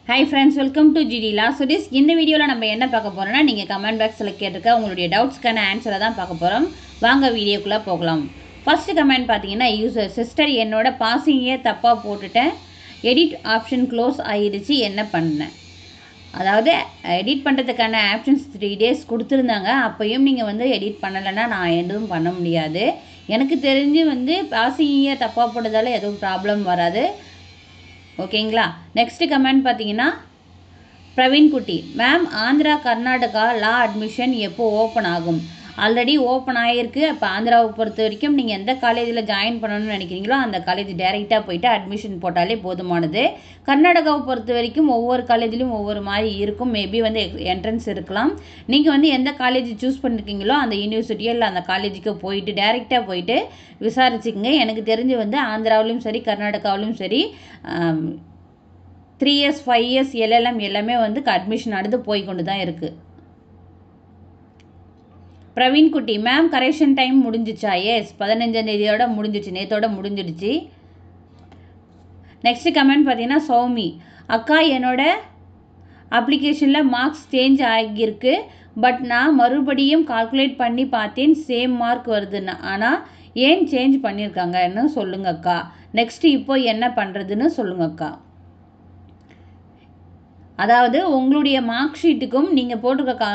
Hi friends, welcome to GD Law Studies. இந்த வீடியோல நம்ம என்ன பார்க்க போறோம்னா நீங்க கமெண்ட் பாக்ஸ்ல கேட்டிருக்க உங்களுடைய டவுட்ஸ்க்கான ஆன்சரை தான் பார்க்க போறோம். வாங்க வீடியோக்குள்ள போகலாம். ஃபர்ஸ்ட் கமெண்ட் பாத்தீங்கன்னா யூசர் சிஸ்டர் என்னோட பாசிங் இயர் தப்பா போட்டுட்டேன். எடிட் ஆப்ஷன் க்ளோஸ் ஆயிருச்சு என்ன பண்ணேன்? அதாவது எடிட் பண்றதுக்கான ஆப்ஷன்ஸ் 3 days கொடுத்திருந்தாங்க. அப்பயும் நீங்க எடிட் பண்ணலனா நான் எதுவும் பண்ண முடியாது. எனக்கு தெரிஞ்சு பாசிங் இயர் தப்பா போட்டதால எதுவும் ப்ராப்ளம் வராது. ஓகேங்களா? நெக்ஸ்ட் கமெண்ட் பார்த்தீங்கன்னா பிரவீன் குட்டி மேம் ஆந்திரா கர்நாடகா லா அட்மிஷன் எப்போ ஓப்பன் ஆகும்? ஆல்ரெடி ஓப்பன் ஆகிருக்கு. அப்போ ஆந்திராவை பொறுத்த வரைக்கும் நீங்கள் எந்த காலேஜில் ஜாயின் பண்ணணும்னு நினைக்கிறீங்களோ அந்த காலேஜ் டைரெக்டாக போயிட்டு அட்மிஷன் போட்டாலே போதுமானது. கர்நாடகாவை பொறுத்த வரைக்கும் ஒவ்வொரு காலேஜ்லையும் ஒவ்வொரு மாதிரி இருக்கும். மேபி என்ட்ரன்ஸ் இருக்கலாம். நீங்கள் எந்த காலேஜ் சூஸ் பண்ணியிருக்கீங்களோ அந்த யூனிவர்சிட்டியோ இல்லை அந்த காலேஜுக்கு போயிட்டு டைரெக்டாக போயிட்டு விசாரிச்சுக்கோங்க. எனக்கு தெரிஞ்சு ஆந்திராவிலும் சரி கர்நாடகாவிலும் சரி 3 years 5 years LLM எல்லாமே அட்மிஷன் அடுத்து போய் கொண்டு தான் இருக்குது. பிரவீன் குட்டி மேம் கரெக்ஷன் டைம் முடிஞ்சிச்சா? எஸ் 15ஆம் தேதியோட முடிஞ்சிச்சு, நேத்தோட முடிஞ்சிடுச்சு. நெக்ஸ்ட் கமெண்ட் பார்த்தீங்கன்னா சௌமி அக்கா என்னோட அப்ளிகேஷனில் மார்க்ஸ் சேஞ்ச் ஆகியிருக்கு. பட் நான் மறுபடியும் கால்குலேட் பண்ணி பார்த்தேன் சேம் மார்க் வருதுன்னு. ஆனால் ஏன் சேஞ்ச் பண்ணியிருக்காங்கன்னு சொல்லுங்க அக்கா. நெக்ஸ்ட் இப்போ என்ன பண்ணுறதுன்னு சொல்லுங்க அக்கா. அதாவது உங்களுடைய மார்க் ஷீட்டுக்கும் நீங்கள் போட்டிருக்க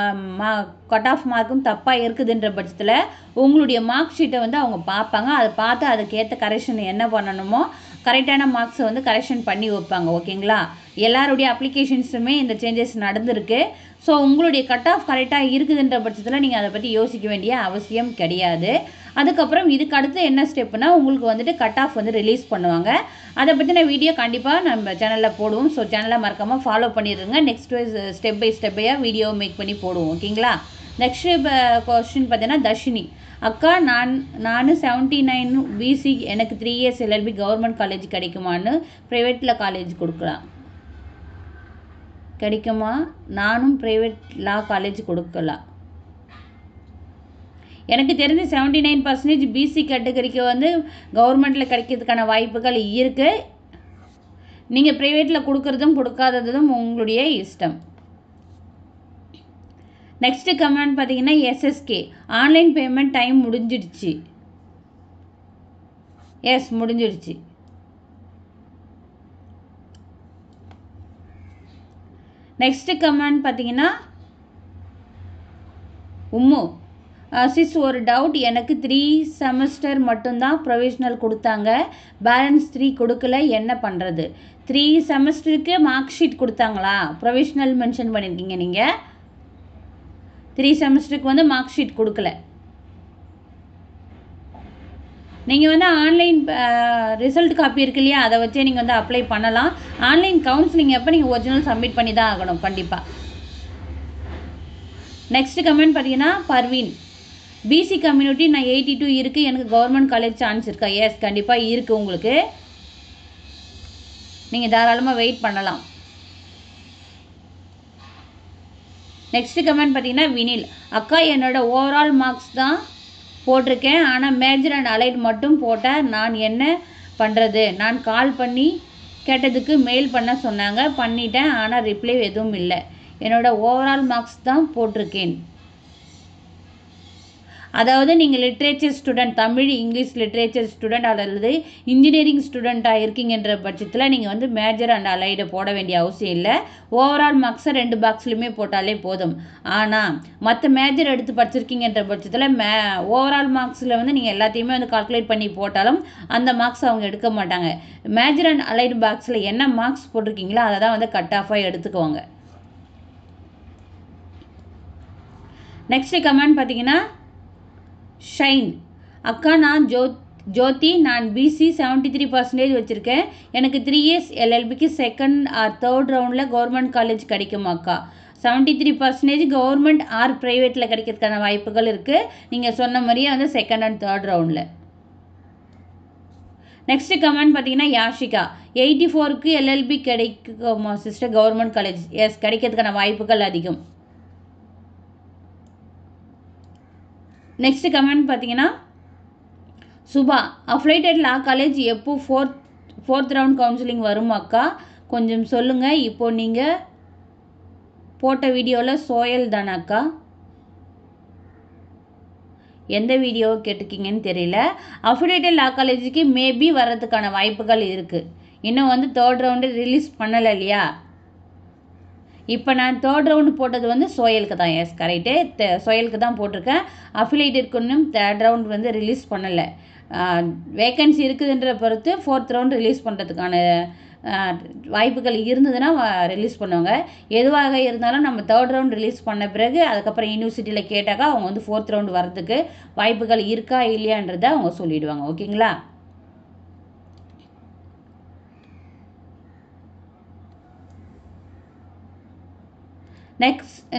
கட் ஆஃப் மார்க்கும் தப்பாக இருக்குதுன்ற பட்சத்தில் உங்களுடைய மார்க் ஷீட்டை அவங்க பார்ப்பாங்க. அதை பார்த்து அதுக்கேற்ற கரெக்ஷன் என்ன பண்ணணுமோ கரெக்டான மார்க்ஸை கரெக்ஷன் பண்ணி வைப்பாங்க. ஓகேங்களா? எல்லாருடைய அப்ளிகேஷன்ஸுமே இந்த சேஞ்சஸ் நடந்திருக்கு. ஸோ உங்களுடைய கட் ஆஃப் கரெக்டாக இருக்குதுன்ற பட்சத்தில் நீங்கள் அதை பற்றி யோசிக்க வேண்டிய அவசியம் கிடையாது. அதுக்கப்புறம் இதுக்கு அடுத்து என்ன ஸ்டெப்னா உங்களுக்கு கட் ஆஃப் ரிலீஸ் பண்ணுவாங்க. அதை பற்றின வீடியோ கண்டிப்பாக நம்ம சேனலில் போடுவோம். ஸோ சேனலை மறக்காமல் ஃபாலோ பண்ணிடுங்க. நெக்ஸ்ட் ஸ்டெப் பை ஸ்டெப்பையாக வீடியோ மேக் பண்ணி போடுவோம். ஓகேங்களா? நெக்ஸ்ட் கொஸ்டின் பார்த்தீங்கன்னா தர்ஷினி அக்கா நான் 79 BC எனக்கு 3 years LLB கவர்மெண்ட் காலேஜ் கிடைக்குமான்னு ப்ரைவேட்டில் காலேஜ் கிடைக்குமா? நானும் ப்ரைவேட் லா காலேஜ் கொடுக்கலாம். எனக்கு தெரிஞ்சு 79% BC கேட்டகரிக்கு கவர்மெண்ட்டில் கிடைக்கிறதுக்கான வாய்ப்புகள் இருக்குது. நீங்கள் ப்ரைவேட்டில் கொடுக்குறதும் கொடுக்காததும் உங்களுடைய இஷ்டம். நெக்ஸ்ட் கமெண்ட் பார்த்தீங்கன்னா SSK ஆன்லைன் பேமெண்ட் டைம் முடிஞ்சிடுச்சு. எஸ் முடிஞ்சிடுச்சு. நெக்ஸ்ட் கமெண்ட் பார்த்தீங்கன்னா உம்மு சிஸ் ஒரு டவுட் எனக்கு 3 semester மட்டும்தான் ப்ரொவிஷனல் கொடுத்தாங்க. பேலன்ஸ் 3 கொடுக்கல என்ன பண்ணுறது? 3 செமஸ்டருக்கு மார்க் ஷீட் கொடுத்தாங்களா? ப்ரொவிஷனல் மென்ஷன் பண்ணியிருக்கீங்க நீங்கள். 3 செமஸ்டருக்கு மார்க் ஷீட் கொடுக்கல. நீங்கள் ஆன்லைன் ரிசல்ட் காப்பி இருக்கு இல்லையா, அதை வச்சே நீங்கள் அப்ளை பண்ணலாம். ஆன்லைன் கவுன்சிலிங் எப்போ நீங்கள் ஒரிஜினல் சப்மிட் பண்ணி தான் ஆகணும் கண்டிப்பாக. நெக்ஸ்ட் கமெண்ட் பார்த்தீங்கன்னா பர்வீன் BC கம்யூனிட்டி நான் 82 இருக்குது எனக்கு கவர்மெண்ட் காலேஜ் சான்ஸ் இருக்கா? எஸ் கண்டிப்பாக இருக்குது. உங்களுக்கு நீங்கள் தாராளமாக வெயிட் பண்ணலாம். நெக்ஸ்ட் கமெண்ட் பார்த்தீங்கன்னா வினில் அக்கா என்னோட ஓவரால் மார்க்ஸ் தான் போட்டிருக்கேன். ஆனால் மேஜர் அண்ட் அலைட் மட்டும் போட்டால் நான் என்ன பண்ணுறது? நான் கால் பண்ணி கேட்டதுக்கு மெயில் பண்ண சொன்னாங்க, பண்ணிட்டேன். ஆனால் ரிப்ளை எதுவும் இல்லை. என்னோட ஓவரால் மார்க்ஸ் தான் போட்டிருக்கேன். அதாவது நீங்கள் literature student, Tamil English literature student அல்லது இன்ஜினியரிங் ஸ்டூடெண்ட்டாக இருக்கீங்கன்ற பட்சத்தில் நீங்கள் மேஜர் அண்ட் அலைடு போட வேண்டிய அவசியம் இல்லை. ஓவரால் மார்க்ஸை 2 பாக்ஸ்லையுமே போட்டாலே போதும். ஆனால் மற்ற மேஜர் எடுத்து படிச்சிருக்கீங்கன்ற பட்சத்தில் ஓவரால் மார்க்ஸில் நீங்கள் எல்லாத்தையுமே கால்குலேட் பண்ணி போட்டாலும் அந்த மார்க்ஸ் அவங்க எடுக்க மாட்டாங்க. மேஜர் அண்ட் அலைடு பாக்ஸில் என்ன மார்க்ஸ் போட்டிருக்கீங்களோ அதை தான் கட் ஆஃபாக எடுத்துக்குவாங்க. நெக்ஸ்ட் கமெண்ட் பார்த்தீங்கன்னா ஷைன் அக்கா நான் ஜோதி நான் BC 73% வச்சுருக்கேன். எனக்கு 3 years LLBக்கு செகண்ட் ஆர் தேர்ட் ரவுண்டில் கவர்மெண்ட் காலேஜ் கிடைக்குமா அக்கா? 73% கவர்மெண்ட் ஆர் ப்ரைவேட்டில் கிடைக்கிறதுக்கான வாய்ப்புகள் இருக்குது. நீங்கள் சொன்ன மாதிரியே செகண்ட் அண்ட் தேர்ட் ரவுண்டில். நெக்ஸ்ட் கமெண்ட் பார்த்தீங்கன்னா யாஷிகா 84க்கு LLB கிடைக்குமா சிஸ்டர் கவர்மெண்ட் காலேஜ்? எஸ் கிடைக்கிறதுக்கான வாய்ப்புகள் அதிகம். நெக்ஸ்ட் கமெண்ட் பார்த்தீங்கன்னா சுபா அஃபிலேட்டட் லா காலேஜ் எப்போ 4th ரவுண்ட் கவுன்சிலிங் வருமாக்கா? கொஞ்சம் சொல்லுங்கள். இப்போது நீங்கள் போட்ட வீடியோவில் சோயல் தானாக்கா? எந்த வீடியோ கேட்டிருக்கீங்கன்னு தெரியல. அஃபிலியேட்டட் லா காலேஜுக்கு மேபி வர்றதுக்கான வாய்ப்புகள் இருக்குது. இன்னும் வந்து 3rd ரவுண்டு ரிலீஸ் பண்ணலை இல்லையா? இப்போ நான் 3rd ரவுண்டு போட்டது வந்து சோயலுக்கு தான். எஸ் கரெக்டு, சோயலுக்கு தான் போட்டிருக்கேன். அஃபிலியேட்டட்க்கு இன்னும் 3rd ரவுண்ட் வந்து ரிலீஸ் பண்ணலை. வேக்கன்சி இருக்குதுன்ற பொறுத்து 4th ரவுண்ட் ரிலீஸ் பண்ணுறதுக்கான வாய்ப்புகள் இருந்ததுன்னா ரிலீஸ் பண்ணுவாங்க. எதுவாக இருந்தாலும் நம்ம 3rd ரவுண்ட் ரிலீஸ் பண்ண பிறகு அதுக்கப்புறம் யூனிவர்சிட்டியில் கேட்டாக்கா அவங்க வந்து 4th ரவுண்ட் வர்றதுக்கு வாய்ப்புகள் இருக்கா இல்லையான்றதை அவங்க சொல்லிடுவாங்க. ஓகேங்களா?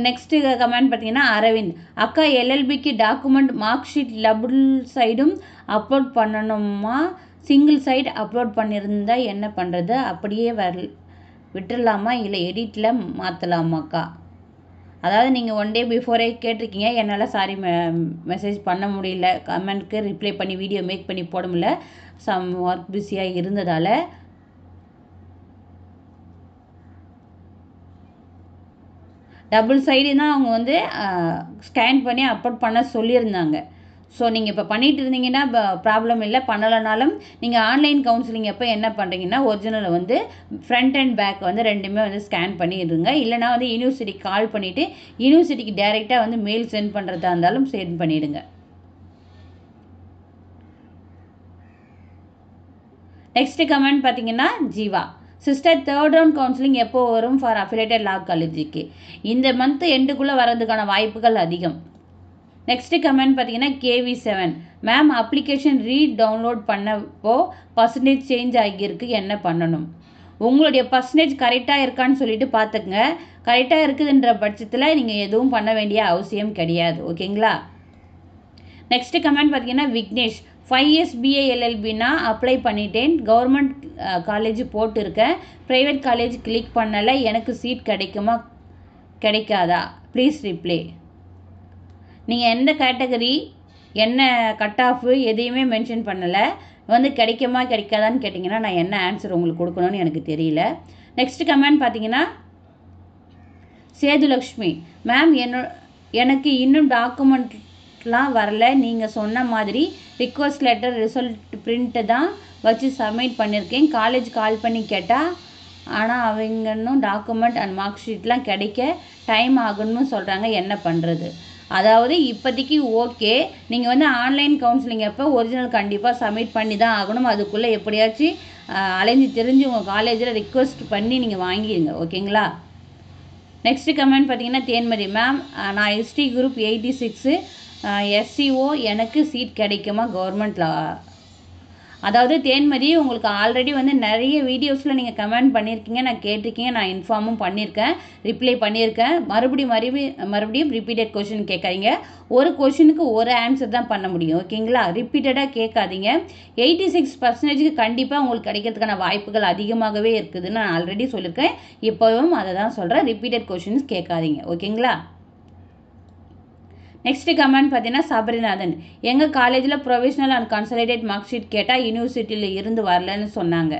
நெக்ஸ்ட்டு கமெண்ட் பார்த்தீங்கன்னா அரவிந்த், அக்கா எல்எல்பிக்கு டாக்குமெண்ட் மார்க் ஷீட் டபுள் சைடும் அப்லோட் பண்ணணுமா? சிங்கிள் சைடு அப்லோட் பண்ணியிருந்தா என்ன பண்ணுறது? அப்படியே விட்டுடலாமா இல்லை எடிட்டில் மாற்றலாமாக்கா? அதாவது நீங்கள் 1 டே பிஃபோரே கேட்டிருக்கீங்க. என்னால் சாரி மெசேஜ் பண்ண முடியல, கமெண்ட்க்கு ரிப்ளை பண்ணி வீடியோ மேக் பண்ணி போட முடியல, சம் ஒர்க் பிஸியாக இருந்ததால். டபுள் சைடு தான் அவங்க வந்து ஸ்கேன் பண்ணி அப்லோட் பண்ண சொல்லியிருந்தாங்க. ஸோ நீங்கள் இப்போ பண்ணிகிட்டு இருந்தீங்கன்னா ப்ராப்ளம் இல்லை. பண்ணலைனாலும் நீங்கள் ஆன்லைன் கவுன்சிலிங் எப்போ என்ன பண்ணுறீங்கன்னா ஒரிஜினலை வந்து ஃப்ரண்ட் அண்ட் பேக் வந்து ரெண்டுமே வந்து ஸ்கேன் பண்ணிடுங்க. இல்லைனா வந்து யூனிவர்சிட்டிக்கு கால் பண்ணிவிட்டு யூனிவர்சிட்டிக்கு டைரெக்டாக வந்து மெயில் சென்ட் பண்ணுறதா இருந்தாலும் சென்ட் பண்ணிவிடுங்க. நெக்ஸ்ட்டு கமெண்ட் பார்த்தீங்கன்னா Jeeva, sister 3rd round counselling எப்போ வரும் ஃபார் அஃபிலியேட்டட் லா காலேஜுக்கு? இந்த மந்த் எண்டுக்குள்ளே வர்றதுக்கான வாய்ப்புகள் அதிகம். நெக்ஸ்ட்டு கமெண்ட் பார்த்தீங்கன்னா KV7, மேம் அப்ளிகேஷன் டவுன்லோட் பண்ணப்போ பர்சன்டேஜ் சேஞ்ச் ஆகியிருக்கு, என்ன பண்ணணும்? உங்களுடைய பர்சன்டேஜ் கரெக்டாக இருக்கான்னு சொல்லிட்டு பார்த்துக்குங்க. கரெக்டாக இருக்குதுன்ற பட்சத்தில் நீங்கள் எதுவும் பண்ண வேண்டிய அவசியம் கிடையாது. ஓகேங்களா? நெக்ஸ்ட்டு கமெண்ட் பார்த்தீங்கன்னா விக்னேஷ், 5 years BA LLBனா அப்ளை பண்ணிட்டேன், கவர்மெண்ட் காலேஜ் போட்டிருக்கேன், ப்ரைவேட் காலேஜ் கிளிக் பண்ணலை, எனக்கு சீட் கிடைக்குமா கிடைக்காதா? Please reply. நீங்கள் எந்த கேட்டகரி என்ன கட் ஆஃபு எதையுமே மென்ஷன் பண்ணலை. வந்து கிடைக்குமா கிடைக்காதான்னு கேட்டிங்கன்னா நான் என்ன ஆன்சர் உங்களுக்கு கொடுக்கணும்னு எனக்கு தெரியல. நெக்ஸ்ட் கமெண்ட் பார்த்தீங்கன்னா சேதுலக்ஷ்மி, மேம் எனக்கு இன்னும் டாக்குமெண்ட்லாம் வரல, நீங்கள் சொன்ன மாதிரி ரிக்வஸ்ட் லெட்டர் ரிசல்ட் பிரிண்ட்டு தான் வச்சு சப்மிட் பண்ணியிருக்கேன், காலேஜ் கால் பண்ணி கேட்டால் ஆனால் அவங்க இன்னும் டாக்குமெண்ட் அண்ட் மார்க் ஷீட்லாம் கிடைக்க டைம் ஆகணும்னு சொல்கிறாங்க, என்ன பண்ணுறது? அதாவது இப்போதைக்கு ஓகே, நீங்கள் வந்து ஆன்லைன் கவுன்சிலிங் அப்போ ஒரிஜினல் கண்டிப்பாக சப்மிட் பண்ணி தான் ஆகணும். அதுக்குள்ளே எப்படியாச்சும் அலைஞ்சு தெரிஞ்சு உங்கள் காலேஜில் ரிக்வெஸ்ட் பண்ணி நீங்கள் வாங்கிடுங்க. ஓகேங்களா? நெக்ஸ்ட்டு கமெண்ட் பார்த்தீங்கன்னா தேன்மதி, மேம் நான் ST குரூப் 86 SCO, எனக்கு சீட் கிடைக்குமா கவர்மெண்ட்டில்? அதாவது தேன்மதி, உங்களுக்கு ஆல்ரெடி வந்து நிறைய வீடியோஸில் நீங்கள் கமெண்ட் பண்ணியிருக்கீங்க, நான் கேட்டிருக்கீங்க, நான் இன்ஃபார்மும் பண்ணியிருக்கேன், ரிப்ளை பண்ணியிருக்கேன். மறுபடியும் ரிப்பீட்டட் கொஷின் கேட்காதீங்க. ஒரு கொஷினுக்கு ஒரு ஆன்சர் தான் பண்ண முடியும். ஓகேங்களா? ரிப்பீட்டடாக கேட்காதீங்க. 86% கண்டிப்பாக உங்களுக்கு கிடைக்கிறதுக்கான வாய்ப்புகள் அதிகமாகவே இருக்குதுன்னு நான் ஆல்ரெடி சொல்லியிருக்கேன். இப்போவும் அதை தான் சொல்கிறேன், ரிப்பீட்டட் கொஷின்ஸ் கேட்காதீங்க. ஓகேங்களா? நெக்ஸ்ட்டு கமெண்ட் பார்த்தீங்கன்னா சபரிநாதன், எங்கள் காலேஜில் provisional and consolidate mark sheet கேட்டால் யூனிவர்சிட்டியில் இருந்து வரலன்னு சொன்னாங்க,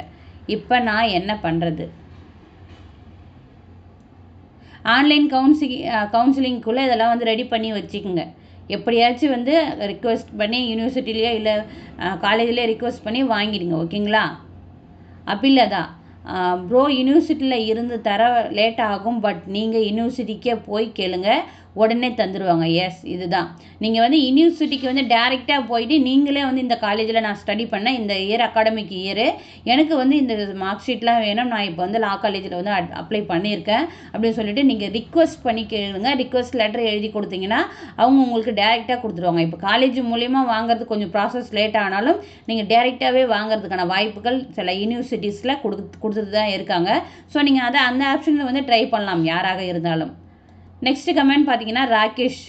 இப்போ நான் என்ன பண்ணுறது? ஆன்லைன் கவுன்சிலிங்குள்ளே இதெல்லாம் வந்து ரெடி பண்ணி வச்சுக்கோங்க. எப்படியாச்சும் வந்து ரிக்வெஸ்ட் பண்ணி யூனிவர்சிட்டிலேயே இல்லை காலேஜ்லேயே ரிக்வெஸ்ட் பண்ணி வாங்கிடுங்க. ஓகேங்களா? அப்படி இல்லை தான் ப்ரோ, யூனிவர்சிட்டியில் இருந்து தர லேட் ஆகும், பட் நீங்கள் யூனிவர்சிட்டிக்கே போய் கேளுங்க, உடனே தந்துடுவாங்க. எஸ், இதுதான். நீங்கள் வந்து யூனிவர்சிட்டிக்கு வந்து டேரெக்டாக போயிட்டு நீங்களே வந்து இந்த காலேஜில் நான் ஸ்டடி பண்ணேன், இந்த இயர் அகாடமிக் இயரு எனக்கு வந்து இந்த மார்க் ஷீட்லாம் வேணும், நான் இப்போ வந்து லா காலேஜில் வந்து அப்ளை பண்ணியிருக்கேன் அப்படின்னு சொல்லிட்டு நீங்கள் ரிக்வெஸ்ட் பண்ணி கேளுங்க. ரிக்வெஸ்ட் லெட்டர் எழுதி கொடுத்தீங்கன்னா அவங்க உங்களுக்கு டேரெக்டாக கொடுத்துருவாங்க. இப்போ காலேஜ் மூலிமா வாங்குறது கொஞ்சம் ப்ராசஸ் லேட் ஆனாலும் நீங்கள் டேரெக்டாகவே வாங்குறதுக்கான வாய்ப்புகள் சில யூனிவர்சிட்டிஸில் கொடுத்துட்டு தான் இருக்காங்க. ஸோ நீங்கள் அதை அந்த ஆப்ஷனில் வந்து ட்ரை பண்ணலாம், யாராக இருந்தாலும். நெக்ஸ்ட் கமெண்ட் பார்த்தீங்கன்னா ராகேஷ்,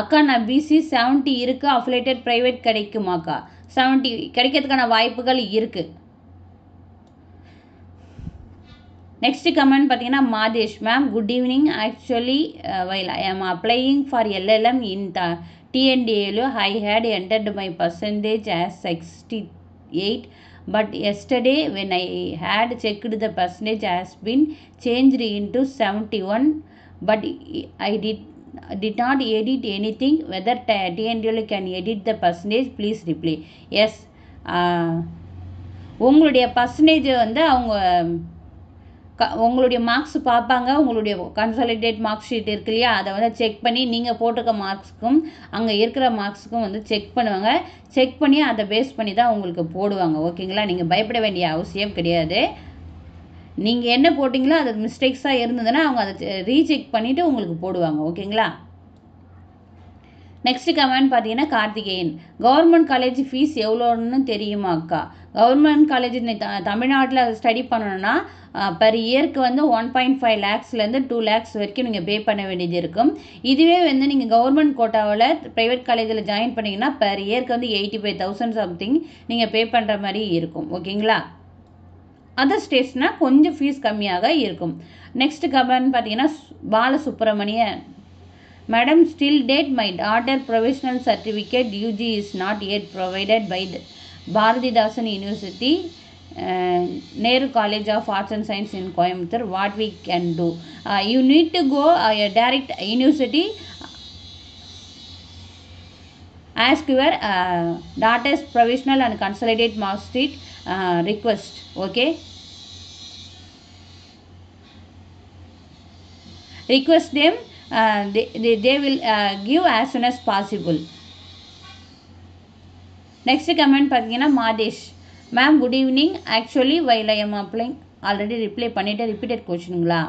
அக்கா நான் BC 70 இருக்குது, அஃபிலேட்டட் ப்ரைவேட் கிடைக்குமாக்கா? 70 கிடைக்கிறதுக்கான வாய்ப்புகள் இருக்குது. நெக்ஸ்ட் கமெண்ட் பார்த்தீங்கன்னா Mathesh, ma'am good evening, actually while I am applying for LLM in TNDA, I had entered my percentage as 68, but yesterday when I had checked the percentage has been changed into 71, but I did not edit anything. Whether TNDL can edit the percentage, please reply. Yes, உங்களுடைய percentage வந்து அவங்க உங்களுடைய marks பார்ப்பாங்க. உங்களுடைய consolidate mark sheet இருக்கு இல்லையா, அதை வந்து செக் பண்ணி நீங்கள் போட்டிருக்க மார்க்ஸுக்கும் அங்கே இருக்கிற மார்க்ஸுக்கும் வந்து செக் பண்ணுவாங்க. செக் பண்ணி அதை பேஸ் பண்ணி தான் உங்களுக்கு போடுவாங்க. ஓகேங்களா, நீங்கள் பயப்பட வேண்டிய அவசியம் கிடையாது. நீங்கள் என்ன போட்டிங்களோ அது மிஸ்டேக்ஸாக இருந்ததுன்னா அவங்க அதை ரீசெக் பண்ணிவிட்டு உங்களுக்கு போடுவாங்க. ஓகேங்களா. நெக்ஸ்ட் கமெண்ட் பார்த்தீங்கன்னா கார்த்திகேயன், கவர்மெண்ட் காலேஜ் ஃபீஸ் எவ்வளோன்னு தெரியுமா அக்கா? கவர்மெண்ட் காலேஜ் தமிழ்நாட்டில் ஸ்டடி பண்ணணுன்னா பர் இயருக்கு வந்து 1.5 lakhsலேருந்து 2 lakhs வரைக்கும் நீங்கள் பே பண்ண வேண்டியது இருக்கும். இதுவே வந்து நீங்கள் கவர்மெண்ட் கோட்டாவில் ப்ரைவேட் காலேஜில் ஜாயின் பண்ணிங்கன்னா பர் இயருக்கு வந்து 85,000 சம்திங் நீங்கள் பே பண்ணுற மாதிரி இருக்கும். ஓகேங்களா. அதர் ஸ்டேட்ஸ்னால் கொஞ்சம் ஃபீஸ் கம்மியாக இருக்கும். நெக்ஸ்ட் கமெண்ட் பார்த்தீங்கன்னா Balasubramanian, Madam, still date my daughter provisional certificate UG is not yet provided by the Bharathidasan University, Nehru College of Arts and Science in Coimbatore. What we can do? You need to go a direct university, ask your daughter's provisional and consolidate mark sheet request. Okay, request them. They will give as soon as possible. Next comment பார்த்தீங்கன்னா Mathesh, ma'am good evening. Actually while I am applying, already reply பண்ணிவிட்டு repeated கொஸ்டினுங்களா?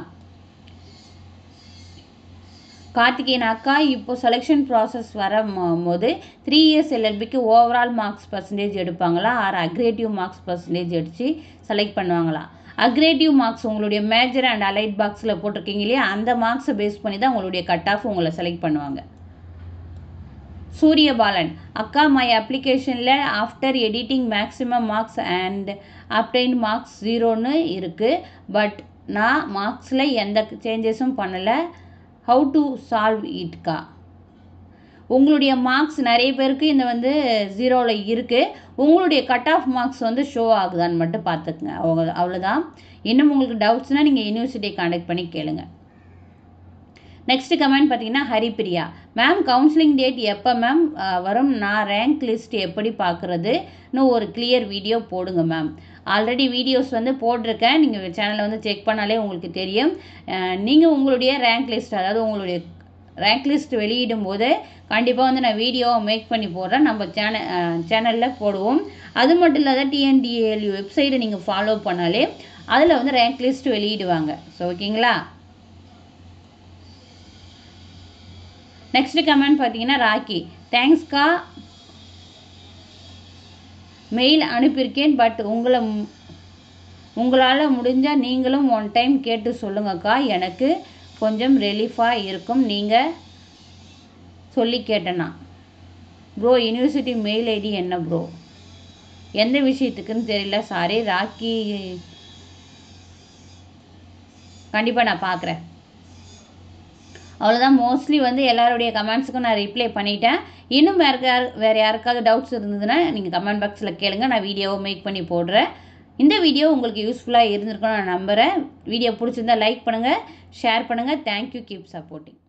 கார்த்திகேயன் அக்கா, இப்போது selection process வரும்போது 3 years LLBக்கு overall marks percentage எடுப்பாங்களா or aggregate marks percentage அடித்து select பண்ணுவாங்களா? அக்ரேட்டிவ் மார்க்ஸ் உங்களுடைய மேஜர் அண்ட் அலைட் பாக்ஸில் போட்டிருக்கீங்க இல்லையா, அந்த மார்க்ஸை பேஸ் பண்ணி தான் உங்களுடைய கட் ஆஃப் உங்களை செலக்ட் பண்ணுவாங்க. சூரியபாலன், அக்கா மை அப்ளிகேஷனில் after editing maximum marks and obtained marks 0ன்னு இருக்குது. பட் நான் மார்க்ஸில் எந்த சேஞ்சஸும் பண்ணலை. ஹவு டு சால்வ் இட்கா? உங்களுடைய மார்க்ஸ் நிறைய பேருக்கு இந்த வந்து 0ல் இருக்குது. உங்களுடைய கட் ஆஃப் மார்க்ஸ் வந்து ஷோ ஆகுதான்னு மட்டும் பார்த்துக்குங்க. அவ்வளோதான். இன்னும் உங்களுக்கு டவுட்ஸ்னால் நீங்கள் யூனிவர்சிட்டியை கான்டாக்ட் பண்ணி கேளுங்க. நெக்ஸ்ட் கமெண்ட் பார்த்தீங்கன்னா ஹரிப்பிரியா, மேம் கவுன்சிலிங் டேட் எப்போ மேம் வரும்? நான் ரேங்க் லிஸ்ட் எப்படி பார்க்குறதுன்னு ஒரு கிளியர் வீடியோ போடுங்க மேம். ஆல்ரெடி வீடியோஸ் வந்து போட்டிருக்கேன், நீங்கள் சேனலை வந்து செக் பண்ணாலே உங்களுக்கு தெரியும். நீங்கள் உங்களுடைய ரேங்க் லிஸ்ட், அதாவது உங்களுடைய ரேங்க் லிஸ்ட் வெளியிடும் போது கண்டிப்பாக வந்து நான் வீடியோவை மேக் பண்ணி போடுறேன், நம்ம சேனலில் போடுவோம். அது மட்டும் இல்லாத டிஎன்டிஏஎல்யூ வெப்சைட்டை நீங்கள் ஃபாலோ பண்ணாலே அதில் வந்து ரேங்க் லிஸ்ட் வெளியிடுவாங்க. ஸோ ஓகேங்களா. நெக்ஸ்ட் கமெண்ட் பார்த்தீங்கன்னா ராக்கி, தேங்க்ஸ்க்கா, மெயில் அனுப்பியிருக்கேன். பட் உங்களால் முடிஞ்சால் நீங்களும் ஒன் டைம் கேட்டு சொல்லுங்கக்கா, எனக்கு கொஞ்சம் ரிலீஃபாக இருக்கும் நீங்கள் சொல்லி கேட்டேன்னா. ப்ரோ யூனிவர்சிட்டி மெயில் ஐடி என்ன ப்ரோ? எந்த விஷயத்துக்குன்னு தெரியல, சாரி ராக்கி. கண்டிப்பாக நான் பார்க்குறேன். அவ்வளோதான். மோஸ்ட்லி வந்து எல்லாருடைய கமெண்ட்ஸுக்கும் நான் ரிப்ளை பண்ணிட்டேன். இன்னும் வேறு யாருக்காவது டவுட்ஸ் இருந்ததுன்னா நீங்கள் கமெண்ட் பாக்ஸில் கேளுங்க, நான் வீடியோவை மேக் பண்ணி போடுறேன். இந்த வீடியோ உங்களுக்கு யூஸ்ஃபுல்லாக இருந்திருக்குன்னு நான் நம்புகிறேன். வீடியோ பிடிச்சிருந்தால் லைக் பண்ணுங்கள், ஷேர் பண்ணுங்கள். Thank you, keep supporting.